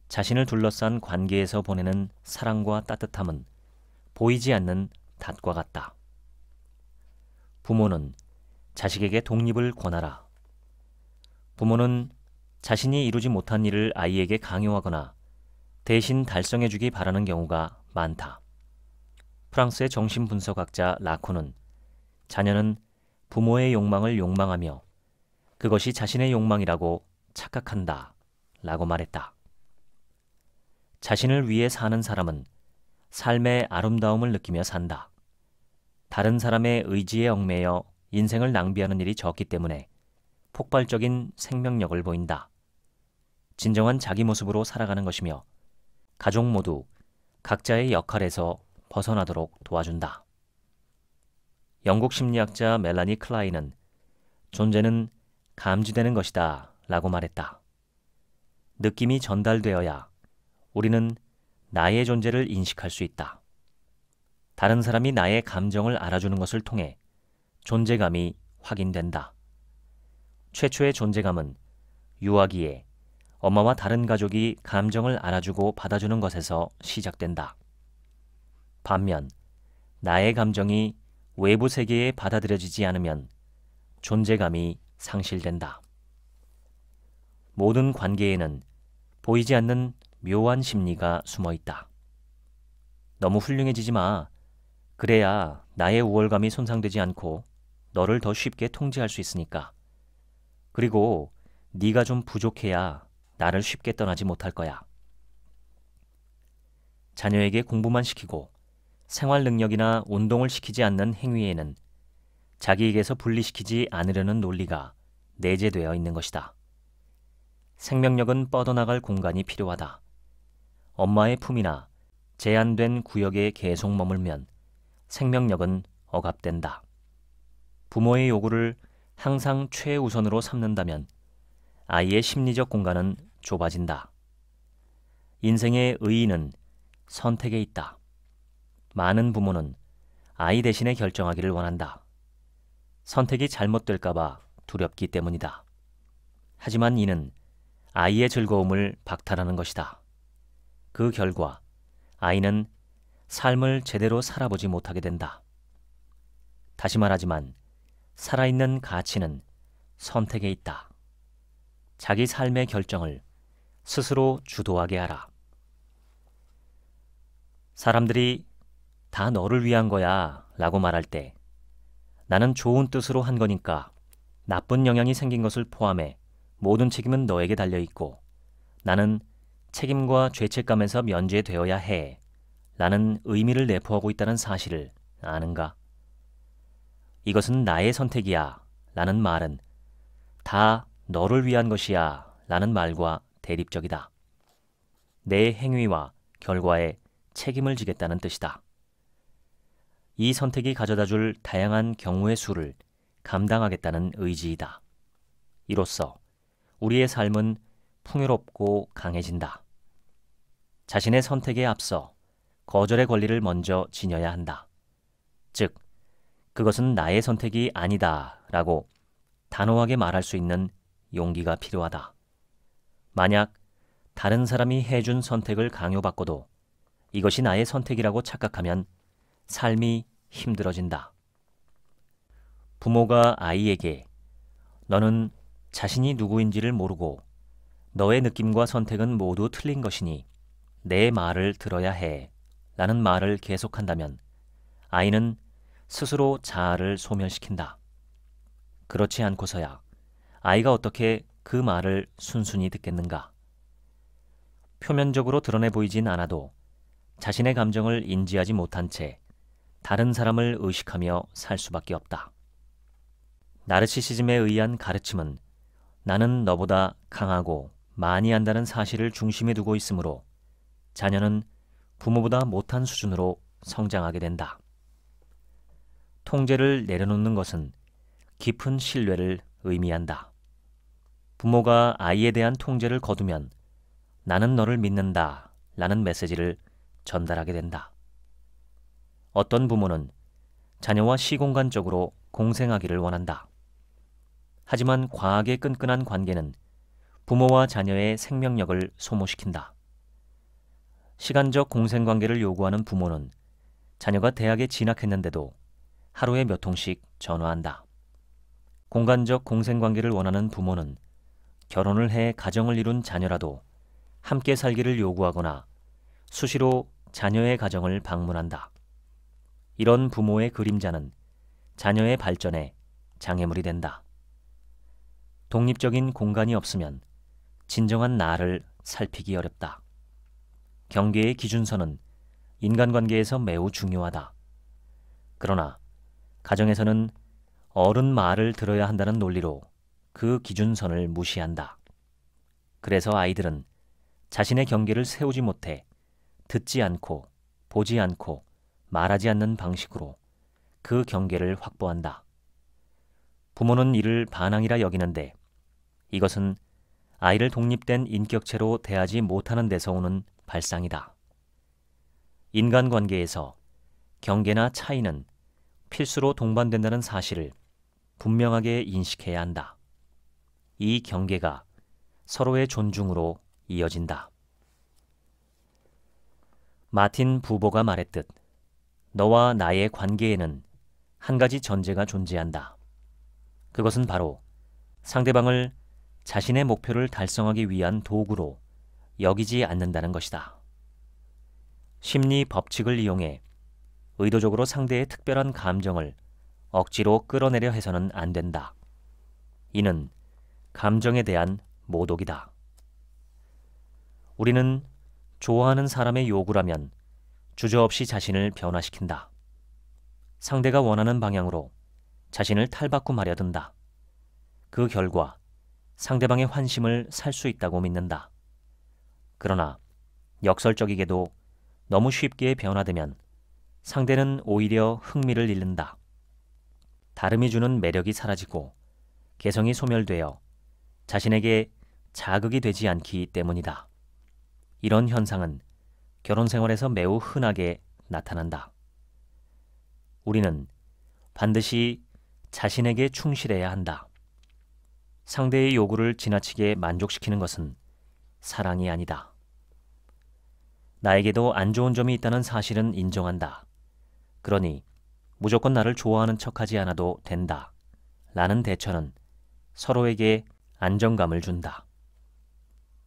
자신을 둘러싼 관계에서 보내는 사랑과 따뜻함은 보이지 않는 닷과 같다. 부모는 자식에게 독립을 권하라. 부모는 자신이 이루지 못한 일을 아이에게 강요하거나 대신 달성해주기 바라는 경우가 많다. 프랑스의 정신분석학자 라코는 자녀는 부모의 욕망을 욕망하며 그것이 자신의 욕망이라고 착각한다 라고 말했다. 자신을 위해 사는 사람은 삶의 아름다움을 느끼며 산다. 다른 사람의 의지에 얽매여 인생을 낭비하는 일이 적기 때문에 폭발적인 생명력을 보인다. 진정한 자기 모습으로 살아가는 것이며 가족 모두 각자의 역할에서 벗어나도록 도와준다. 영국 심리학자 멜라니 클라인은 존재는 감지되는 것이다 라고 말했다. 느낌이 전달되어야 우리는 나의 존재를 인식할 수 있다. 다른 사람이 나의 감정을 알아주는 것을 통해 존재감이 확인된다. 최초의 존재감은 유아기에 엄마와 다른 가족이 감정을 알아주고 받아주는 것에서 시작된다. 반면 나의 감정이 외부 세계에 받아들여지지 않으면 존재감이 상실된다. 모든 관계에는 보이지 않는 묘한 심리가 숨어 있다. 너무 훌륭해지지 마. 그래야 나의 우월감이 손상되지 않고 너를 더 쉽게 통제할 수 있으니까. 그리고 네가 좀 부족해야 나를 쉽게 떠나지 못할 거야. 자녀에게 공부만 시키고 생활 능력이나 운동을 시키지 않는 행위에는 자기에게서 분리시키지 않으려는 논리가 내재되어 있는 것이다. 생명력은 뻗어나갈 공간이 필요하다. 엄마의 품이나 제한된 구역에 계속 머물면 생명력은 억압된다. 부모의 요구를 항상 최우선으로 삼는다면 아이의 심리적 공간은 좁아진다. 인생의 의의는 선택에 있다. 많은 부모는 아이 대신에 결정하기를 원한다. 선택이 잘못될까봐 두렵기 때문이다. 하지만 이는 아이의 즐거움을 박탈하는 것이다. 그 결과 아이는 삶을 제대로 살아보지 못하게 된다. 다시 말하지만 살아있는 가치는 선택에 있다. 자기 삶의 결정을 스스로 주도하게 하라. 사람들이 다 너를 위한 거야 라고 말할 때 나는 좋은 뜻으로 한 거니까 나쁜 영향이 생긴 것을 포함해 모든 책임은 너에게 달려있고 나는 책임과 죄책감에서 면제되어야 해 라는 의미를 내포하고 있다는 사실을 아는가? 이것은 나의 선택이야 라는 말은 다 너를 위한 것이야 라는 말과 대립적이다. 내 행위와 결과에 책임을 지겠다는 뜻이다. 이 선택이 가져다줄 다양한 경우의 수를 감당하겠다는 의지이다. 이로써 우리의 삶은 풍요롭고 강해진다. 자신의 선택에 앞서 거절의 권리를 먼저 지녀야 한다. 즉, 그것은 나의 선택이 아니다 라고 단호하게 말할 수 있는 용기가 필요하다. 만약 다른 사람이 해준 선택을 강요받고도 이것이 나의 선택이라고 착각하면 삶이 힘들어진다. 부모가 아이에게 너는 자신이 누구인지를 모르고 너의 느낌과 선택은 모두 틀린 것이니 내 말을 들어야 해 라는 말을 계속한다면 아이는 스스로 자아를 소멸시킨다. 그렇지 않고서야 아이가 어떻게 그 말을 순순히 듣겠는가? 표면적으로 드러내 보이진 않아도 자신의 감정을 인지하지 못한 채 다른 사람을 의식하며 살 수밖에 없다. 나르시시즘에 의한 가르침은 나는 너보다 강하고 많이 안다는 사실을 중심에 두고 있으므로 자녀는 부모보다 못한 수준으로 성장하게 된다. 통제를 내려놓는 것은 깊은 신뢰를 의미한다. 부모가 아이에 대한 통제를 거두면 나는 너를 믿는다 라는 메시지를 전달하게 된다. 어떤 부모는 자녀와 시공간적으로 공생하기를 원한다. 하지만 과하게 끈끈한 관계는 부모와 자녀의 생명력을 소모시킨다. 시간적 공생관계를 요구하는 부모는 자녀가 대학에 진학했는데도 하루에 몇 통씩 전화한다. 공간적 공생관계를 원하는 부모는 결혼을 해 가정을 이룬 자녀라도 함께 살기를 요구하거나 수시로 자녀의 가정을 방문한다. 이런 부모의 그림자는 자녀의 발전에 장애물이 된다. 독립적인 공간이 없으면 진정한 나를 살피기 어렵다. 경계의 기준선은 인간관계에서 매우 중요하다. 그러나 가정에서는 어른 말을 들어야 한다는 논리로 그 기준선을 무시한다. 그래서 아이들은 자신의 경계를 세우지 못해 듣지 않고 보지 않고 말하지 않는 방식으로 그 경계를 확보한다. 부모는 이를 반항이라 여기는데 이것은 아이를 독립된 인격체로 대하지 못하는 데서 오는 발상이다. 인간관계에서 경계나 차이는 필수로 동반된다는 사실을 분명하게 인식해야 한다. 이 경계가 서로의 존중으로 이어진다. 마틴 부보가 말했듯 너와 나의 관계에는 한 가지 전제가 존재한다. 그것은 바로 상대방을 자신의 목표를 달성하기 위한 도구로 여기지 않는다는 것이다. 심리 법칙을 이용해 의도적으로 상대의 특별한 감정을 억지로 끌어내려 해서는 안 된다. 이는 감정에 대한 모독이다. 우리는 좋아하는 사람의 요구라면 주저없이 자신을 변화시킨다. 상대가 원하는 방향으로 자신을 탈바꿈하려 든다. 그 결과 상대방의 환심을 살 수 있다고 믿는다. 그러나 역설적이게도 너무 쉽게 변화되면 상대는 오히려 흥미를 잃는다. 다름이 주는 매력이 사라지고 개성이 소멸되어 자신에게 자극이 되지 않기 때문이다. 이런 현상은 결혼 생활에서 매우 흔하게 나타난다. 우리는 반드시 자신에게 충실해야 한다. 상대의 요구를 지나치게 만족시키는 것은 사랑이 아니다. 나에게도 안 좋은 점이 있다는 사실은 인정한다. 그러니 무조건 나를 좋아하는 척하지 않아도 된다. 라는 대처는 서로에게 안정감을 준다.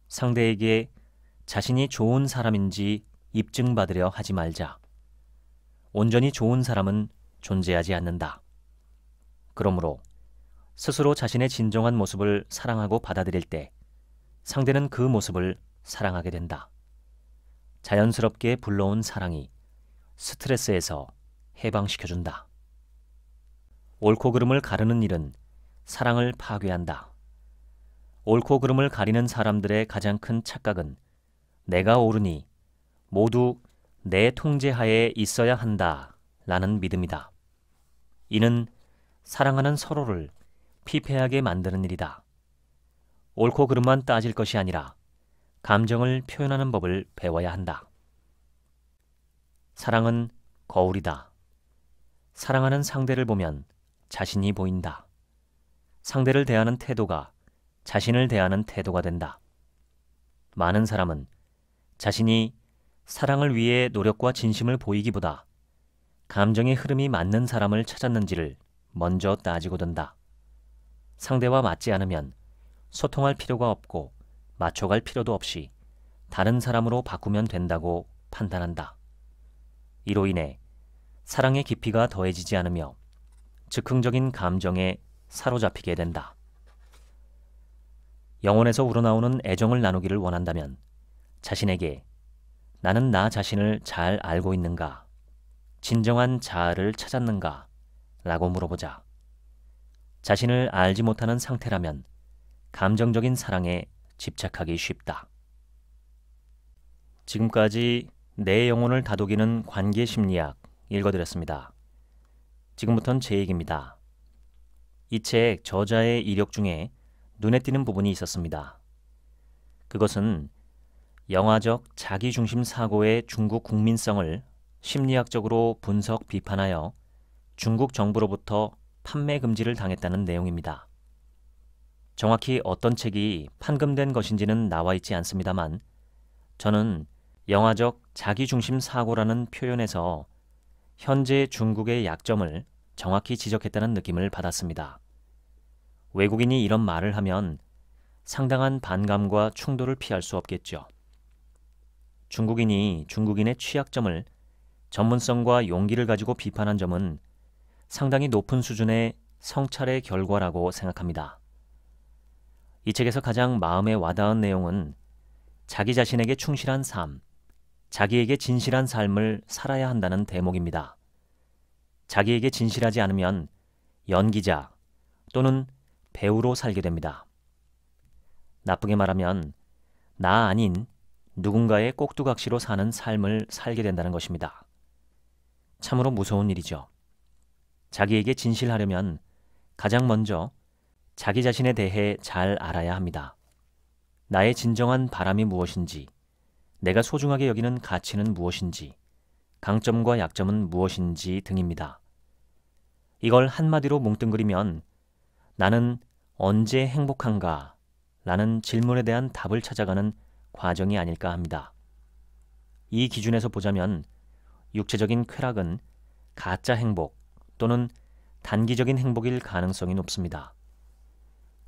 상대에게 자신이 좋은 사람인지 입증받으려 하지 말자. 온전히 좋은 사람은 존재하지 않는다. 그러므로 스스로 자신의 진정한 모습을 사랑하고 받아들일 때 상대는 그 모습을 사랑하게 된다. 자연스럽게 불러온 사랑이 스트레스에서 해방시켜준다. 옳고 그름을 가르는 일은 사랑을 파괴한다. 옳고 그름을 가리는 사람들의 가장 큰 착각은 내가 옳으니 모두 내 통제하에 있어야 한다 라는 믿음이다. 이는 사랑하는 서로를 피폐하게 만드는 일이다. 옳고 그름만 따질 것이 아니라 감정을 표현하는 법을 배워야 한다. 사랑은 거울이다. 사랑하는 상대를 보면 자신이 보인다. 상대를 대하는 태도가 자신을 대하는 태도가 된다. 많은 사람은 자신이 사랑을 위해 노력과 진심을 보이기보다 감정의 흐름이 맞는 사람을 찾았는지를 먼저 따지고 든다. 상대와 맞지 않으면 소통할 필요가 없고 맞춰갈 필요도 없이 다른 사람으로 바꾸면 된다고 판단한다. 이로 인해 사랑의 깊이가 더해지지 않으며 즉흥적인 감정에 사로잡히게 된다. 영혼에서 우러나오는 애정을 나누기를 원한다면 자신에게 나는 나 자신을 잘 알고 있는가? 진정한 자아를 찾았는가? 라고 물어보자. 자신을 알지 못하는 상태라면 감정적인 사랑에 집착하기 쉽다. 지금까지 내 영혼을 다독이는 관계 심리학 읽어드렸습니다. 지금부터는 제 얘기입니다. 이 책 저자의 이력 중에 눈에 띄는 부분이 있었습니다. 그것은 영아적 자기중심 사고의 중국 국민성을 심리학적으로 분석 비판하여 중국 정부로부터 판매 금지를 당했다는 내용입니다. 정확히 어떤 책이 판금된 것인지는 나와 있지 않습니다만 저는 영아적 자기중심 사고라는 표현에서 현재 중국의 약점을 정확히 지적했다는 느낌을 받았습니다. 외국인이 이런 말을 하면 상당한 반감과 충돌을 피할 수 없겠죠. 중국인이 중국인의 취약점을 전문성과 용기를 가지고 비판한 점은 상당히 높은 수준의 성찰의 결과라고 생각합니다. 이 책에서 가장 마음에 와닿은 내용은 자기 자신에게 충실한 삶, 자기에게 진실한 삶을 살아야 한다는 대목입니다. 자기에게 진실하지 않으면 연기자 또는 배우로 살게 됩니다. 나쁘게 말하면 나 아닌 누군가의 꼭두각시로 사는 삶을 살게 된다는 것입니다. 참으로 무서운 일이죠. 자기에게 진실하려면 가장 먼저 자기 자신에 대해 잘 알아야 합니다. 나의 진정한 바람이 무엇인지, 내가 소중하게 여기는 가치는 무엇인지, 강점과 약점은 무엇인지 등입니다. 이걸 한마디로 뭉뚱그리면 나는 언제 행복한가? 라는 질문에 대한 답을 찾아가는 과정이 아닐까 합니다. 이 기준에서 보자면 육체적인 쾌락은 가짜 행복 또는 단기적인 행복일 가능성이 높습니다.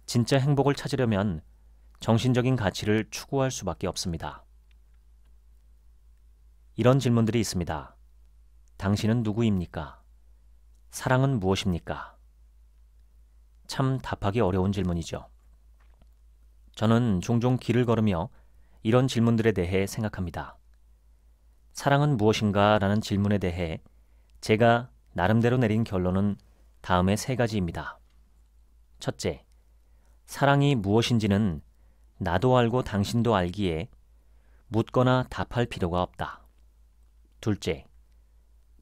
진짜 행복을 찾으려면 정신적인 가치를 추구할 수밖에 없습니다. 이런 질문들이 있습니다. 당신은 누구입니까? 사랑은 무엇입니까? 참 답하기 어려운 질문이죠. 저는 종종 길을 걸으며 이런 질문들에 대해 생각합니다. 사랑은 무엇인가? 라는 질문에 대해 제가 나름대로 내린 결론은 다음의 3가지입니다. 첫째, 사랑이 무엇인지는 나도 알고 당신도 알기에 묻거나 답할 필요가 없다. 둘째,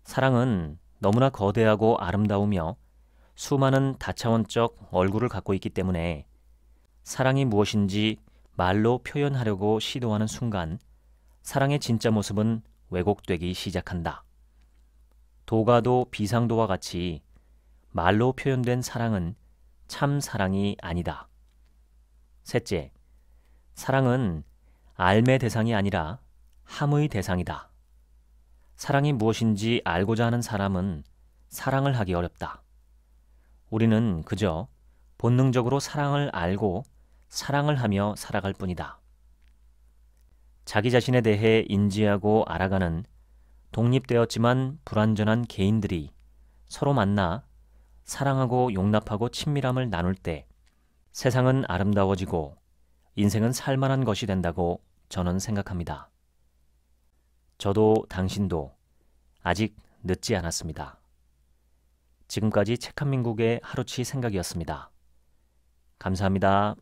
사랑은 너무나 거대하고 아름다우며 수많은 다차원적 얼굴을 갖고 있기 때문에 사랑이 무엇인지 말로 표현하려고 시도하는 순간 사랑의 진짜 모습은 왜곡되기 시작한다. 도가도 비상도와 같이 말로 표현된 사랑은 참 사랑이 아니다. 셋째, 사랑은 알매 대상이 아니라 함의 대상이다. 사랑이 무엇인지 알고자 하는 사람은 사랑을 하기 어렵다. 우리는 그저 본능적으로 사랑을 알고 사랑을 하며 살아갈 뿐이다. 자기 자신에 대해 인지하고 알아가는 독립되었지만 불완전한 개인들이 서로 만나 사랑하고 용납하고 친밀함을 나눌 때 세상은 아름다워지고 인생은 살만한 것이 된다고 저는 생각합니다. 저도 당신도 아직 늦지 않았습니다. 지금까지 책 한 민국의 하루치 생각이었습니다. 감사합니다.